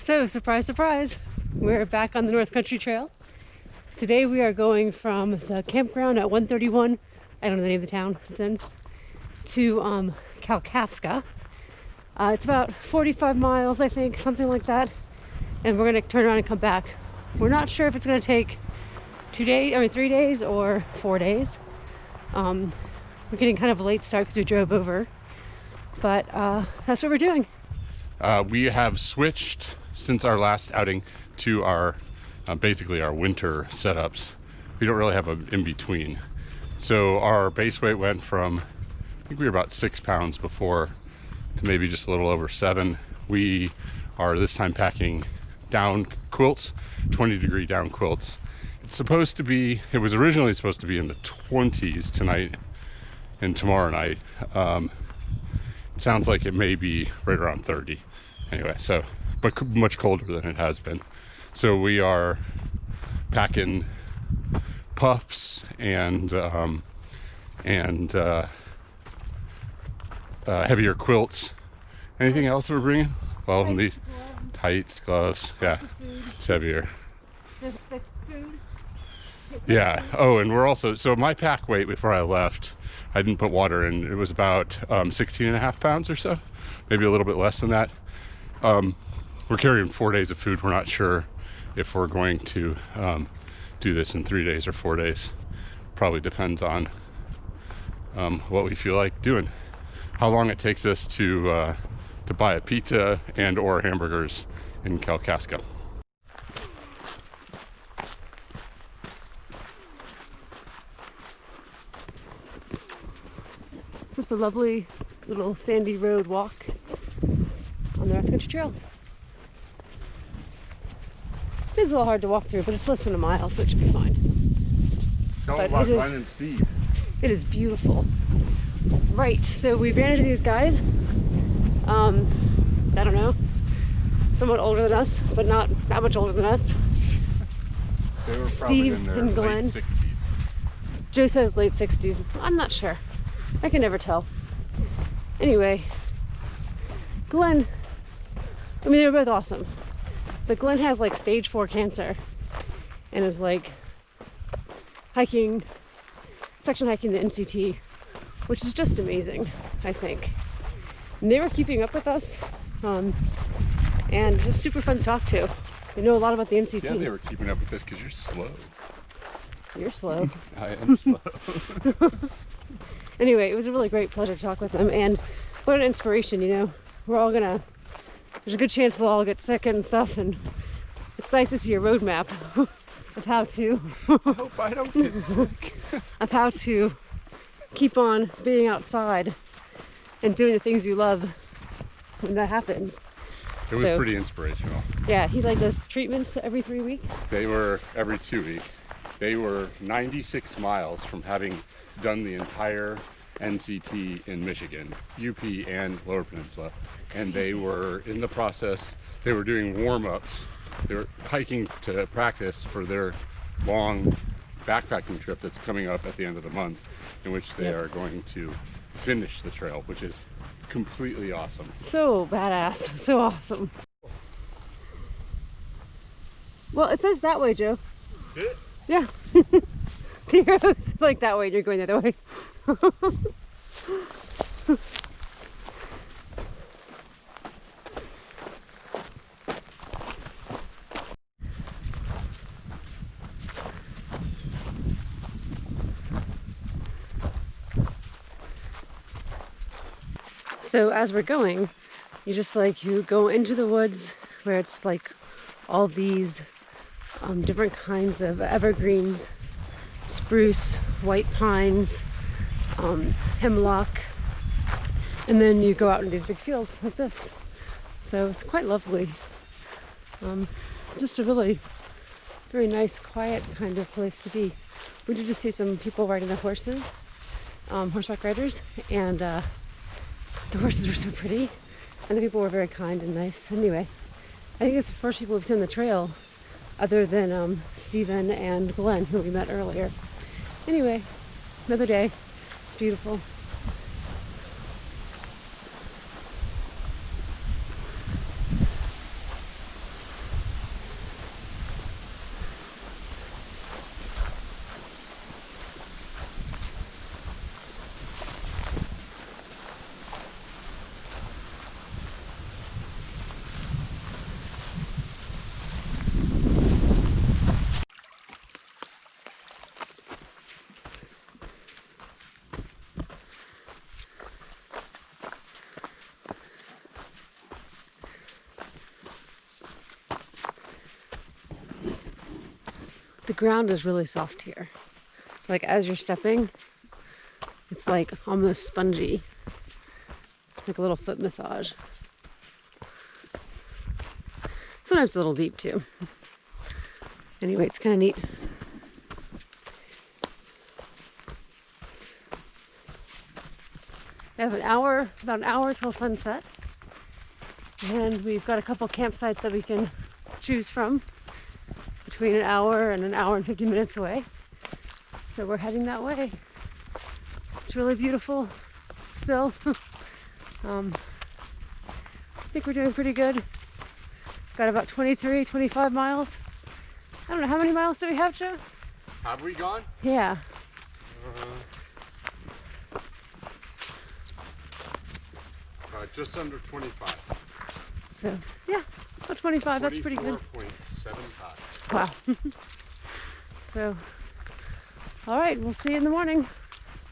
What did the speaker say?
So, surprise, surprise, we're back on the North Country Trail. Today we are going from the campground at 131, I don't know the name of the town it's in, to Kalkaska. It's about 45 miles, I think, something like that. And we're gonna turn around and come back. We're not sure if it's gonna take 3 days or 4 days. We're getting kind of a late start because we drove over, but that's what we're doing. We have switched since our last outing to our basically our winter setups. We don't really have an in-between. So our base weight went from, I think we were about 6 pounds before, to maybe just a little over 7. We are this time packing down quilts, 20-degree down quilts. It was originally supposed to be in the 20s tonight and tomorrow night. It sounds like it may be right around 30. Anyway, so, but much colder than it has been. So we are packing puffs and heavier quilts. Anything else we're bringing? Well, these tights, gloves, yeah, it's heavier. Yeah. Oh, and we're also, so my pack weight before I left, I didn't put water in, it was about 16.5 pounds or so, maybe a little bit less than that. We're carrying 4 days of food. We're not sure if we're going to do this in 3 days or 4 days. Probably depends on what we feel like doing. How long it takes us to buy a pizza and or hamburgers in Kalkaska. Just a lovely little sandy road walk on the North Country Trail. It's a little hard to walk through, but it's less than a mile, so it should be fine. Tell them about Glenn and Steve. It is beautiful. Right, so we ran into these guys. I don't know, somewhat older than us, but not that much older than us. They were Steve in their and Glenn. late 60s. Joe says late 60s. I'm not sure. I can never tell. Anyway, Glenn, I mean, they were both awesome. But Glenn has like stage 4 cancer and is like section hiking the NCT, which is just amazing, I think. And they were keeping up with us, and just super fun to talk to. They know a lot about the NCT. Yeah, they were keeping up with this because you're slow. You're slow. I am slow. Anyway, it was a really great pleasure to talk with them, and what an inspiration, you know. There's a good chance we'll all get sick and stuff, and it's nice to see a roadmap of how to I hope I don't get sick. of how to keep on being outside and doing the things you love when that happens. It was pretty inspirational. Yeah, he like does treatments every 3 weeks. They were every 2 weeks. They were 96 miles from having done the entire NCT in Michigan, UP and Lower Peninsula. And they were in the process, they were doing warm-ups. They were hiking to practice for their long backpacking trip that's coming up at the end of the month, in which they are going to finish the trail, which is completely awesome. So badass, so awesome. Well, it says that way, Joe. Did it? Yeah. The arrow's like that way and you're going the other way. So as we're going, you go into the woods where it's like all these different kinds of evergreens, spruce, white pines, hemlock, and then you go out in these big fields like this. So it's quite lovely. Just a really very nice, quiet kind of place to be. We did just see some people riding the horses, horseback riders, and the horses were so pretty, and the people were very kind and nice. Anyway, I think it's the first people we've seen on the trail, other than Stephen and Glenn, who we met earlier. Anyway, another day. It's beautiful. The ground is really soft here. It's like as you're stepping, it's like almost spongy. Like a little foot massage. Sometimes it's a little deep too. Anyway, it's kind of neat. We have about an hour till sunset. And we've got a couple campsites that we can choose from between an hour and 50 minutes away. So we're heading that way. It's really beautiful still. I think we're doing pretty good. Got about 23, 25 miles. I don't know, how many miles do we have, Joe? Have we gone? Yeah. Just under 25. So, yeah, about 25, that's pretty good. 24.75. Wow. So, all right, we'll see you in the morning.